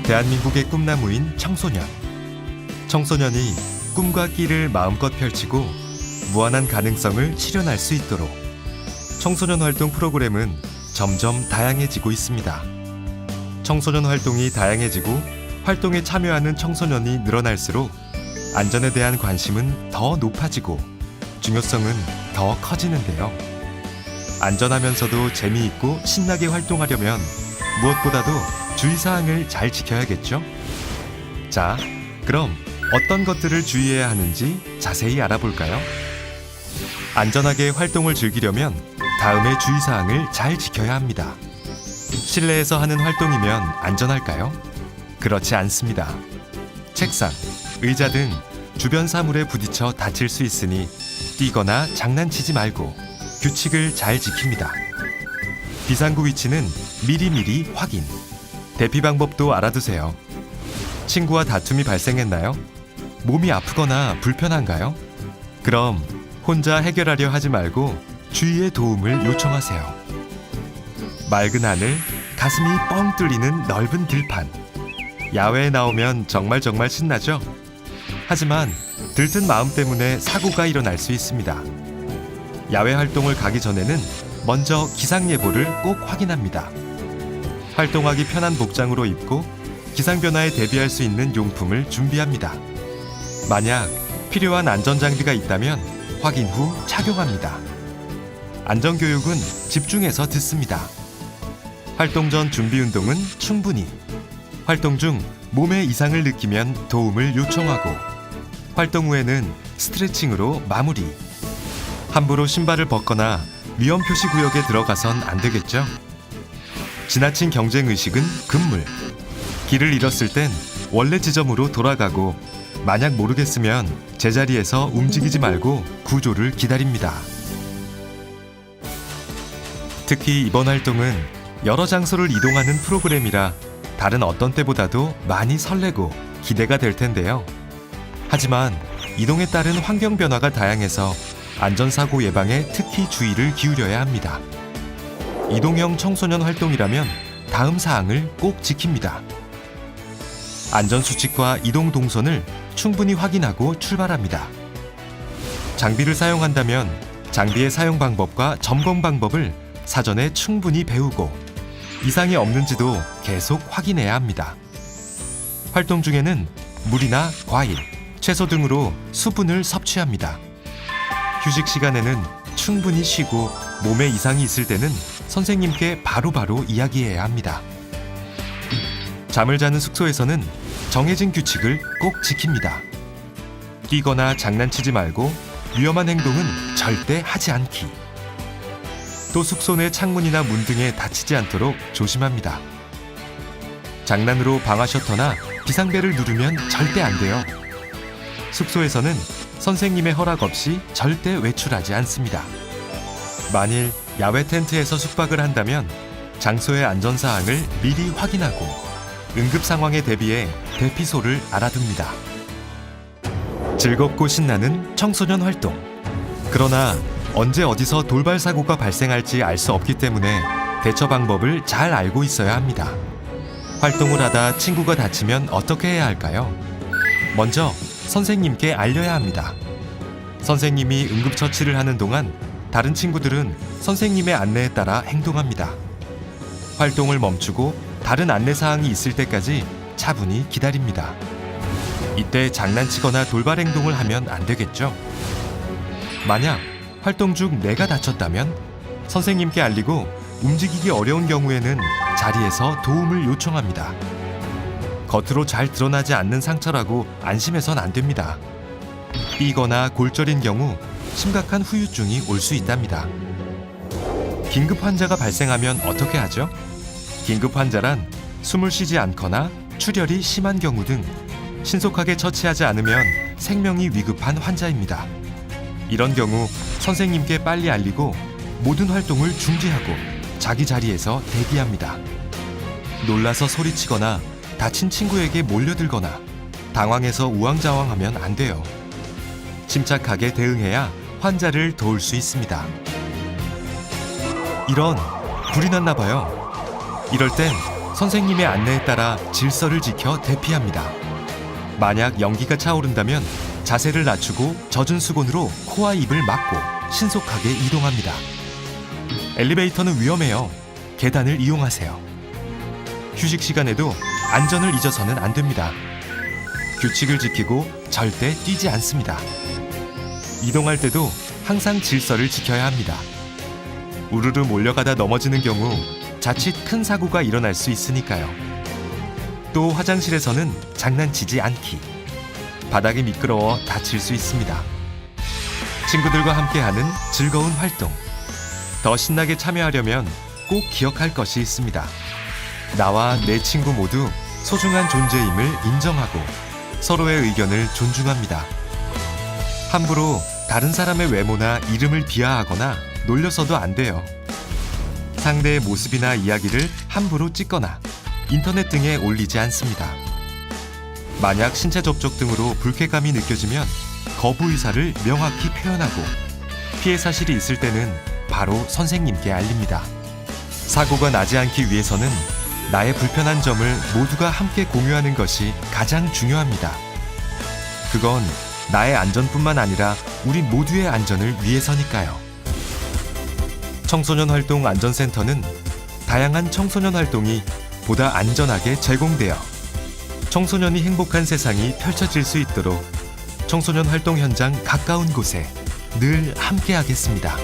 대한민국의 꿈나무인 청소년. 청소년이 꿈과 끼를 마음껏 펼치고 무한한 가능성을 실현할 수 있도록 청소년 활동 프로그램은 점점 다양해지고 있습니다. 청소년 활동이 다양해지고 활동에 참여하는 청소년이 늘어날수록 안전에 대한 관심은 더 높아지고 중요성은 더 커지는데요. 안전하면서도 재미있고 신나게 활동하려면 무엇보다도 주의사항을 잘 지켜야겠죠? 자, 그럼 어떤 것들을 주의해야 하는지 자세히 알아볼까요? 안전하게 활동을 즐기려면 다음의 주의사항을 잘 지켜야 합니다. 실내에서 하는 활동이면 안전할까요? 그렇지 않습니다. 책상, 의자 등 주변 사물에 부딪혀 다칠 수 있으니 뛰거나 장난치지 말고 규칙을 잘 지킵니다. 비상구 위치는 미리미리 확인. 대피 방법도 알아두세요. 친구와 다툼이 발생했나요? 몸이 아프거나 불편한가요? 그럼 혼자 해결하려 하지 말고 주위의 도움을 요청하세요. 맑은 하늘, 가슴이 뻥 뚫리는 넓은 들판. 야외에 나오면 정말 신나죠? 하지만 들뜬 마음 때문에 사고가 일어날 수 있습니다. 야외 활동을 가기 전에는 먼저 기상예보를 꼭 확인합니다. 활동하기 편한 복장으로 입고 기상 변화에 대비할 수 있는 용품을 준비합니다. 만약 필요한 안전장비가 있다면 확인 후 착용합니다. 안전교육은 집중해서 듣습니다. 활동 전 준비 운동은 충분히. 활동 중 몸의 이상을 느끼면 도움을 요청하고 활동 후에는 스트레칭으로 마무리. 함부로 신발을 벗거나 위험 표시 구역에 들어가선 안 되겠죠? 지나친 경쟁의식은 금물. 길을 잃었을 땐 원래 지점으로 돌아가고 만약 모르겠으면 제자리에서 움직이지 말고 구조를 기다립니다. 특히 이번 활동은 여러 장소를 이동하는 프로그램이라 다른 어떤 때보다도 많이 설레고 기대가 될 텐데요. 하지만 이동에 따른 환경 변화가 다양해서 안전사고 예방에 특히 주의를 기울여야 합니다. 이동형 청소년 활동이라면 다음 사항을 꼭 지킵니다. 안전수칙과 이동 동선을 충분히 확인하고 출발합니다. 장비를 사용한다면 장비의 사용 방법과 점검 방법을 사전에 충분히 배우고 이상이 없는지도 계속 확인해야 합니다. 활동 중에는 물이나 과일, 채소 등으로 수분을 섭취합니다. 휴식 시간에는 충분히 쉬고 몸에 이상이 있을 때는 선생님께 바로바로 이야기해야 합니다. 잠을 자는 숙소에서는 정해진 규칙을 꼭 지킵니다. 뛰거나 장난치지 말고 위험한 행동은 절대 하지 않기. 또 숙소 내 창문이나 문 등에 다치지 않도록 조심합니다. 장난으로 방화 셔터나 비상벨을 누르면 절대 안 돼요. 숙소에서는 선생님의 허락 없이 절대 외출하지 않습니다. 만일 야외 텐트에서 숙박을 한다면 장소의 안전사항을 미리 확인하고 응급 상황에 대비해 대피소를 알아둡니다. 즐겁고 신나는 청소년 활동. 그러나 언제 어디서 돌발 사고가 발생할지 알 수 없기 때문에 대처 방법을 잘 알고 있어야 합니다. 활동을 하다 친구가 다치면 어떻게 해야 할까요? 먼저 선생님께 알려야 합니다. 선생님이 응급처치를 하는 동안 다른 친구들은 선생님의 안내에 따라 행동합니다. 활동을 멈추고 다른 안내사항이 있을 때까지 차분히 기다립니다. 이때 장난치거나 돌발 행동을 하면 안 되겠죠? 만약 활동 중 내가 다쳤다면 선생님께 알리고 움직이기 어려운 경우에는 자리에서 도움을 요청합니다. 겉으로 잘 드러나지 않는 상처라고 안심해선 안 됩니다. 삐거나 골절인 경우 심각한 후유증이 올 수 있답니다. 긴급 환자가 발생하면 어떻게 하죠? 긴급 환자란 숨을 쉬지 않거나 출혈이 심한 경우 등 신속하게 처치하지 않으면 생명이 위급한 환자입니다. 이런 경우 선생님께 빨리 알리고 모든 활동을 중지하고 자기 자리에서 대기합니다. 놀라서 소리치거나 다친 친구에게 몰려들거나 당황해서 우왕좌왕하면 안 돼요. 침착하게 대응해야 환자를 도울 수 있습니다. 이런 불이 났나 봐요. 이럴 땐 선생님의 안내에 따라 질서를 지켜 대피합니다. 만약 연기가 차오른다면 자세를 낮추고 젖은 수건으로 코와 입을 막고 신속하게 이동합니다. 엘리베이터는 위험해요. 계단을 이용하세요. 휴식 시간에도 안전을 잊어서는 안 됩니다. 규칙을 지키고 절대 뛰지 않습니다. 이동할 때도 항상 질서를 지켜야 합니다. 우르르 몰려가다 넘어지는 경우 자칫 큰 사고가 일어날 수 있으니까요. 또 화장실에서는 장난치지 않기. 바닥이 미끄러워 다칠 수 있습니다. 친구들과 함께하는 즐거운 활동. 더 신나게 참여하려면 꼭 기억할 것이 있습니다. 나와 내 친구 모두 소중한 존재임을 인정하고 서로의 의견을 존중합니다. 함부로 다른 사람의 외모나 이름을 비하하거나 놀려서도 안 돼요. 상대의 모습이나 이야기를 함부로 찍거나 인터넷 등에 올리지 않습니다. 만약 신체 접촉 등으로 불쾌감이 느껴지면 거부 의사를 명확히 표현하고 피해 사실이 있을 때는 바로 선생님께 알립니다. 사고가 나지 않기 위해서는 나의 불편한 점을 모두가 함께 공유하는 것이 가장 중요합니다. 그건 나의 안전뿐만 아니라 우리 모두의 안전을 위해서니까요. 청소년 활동 안전센터는 다양한 청소년 활동이 보다 안전하게 제공되어 청소년이 행복한 세상이 펼쳐질 수 있도록 청소년 활동 현장 가까운 곳에 늘 함께하겠습니다.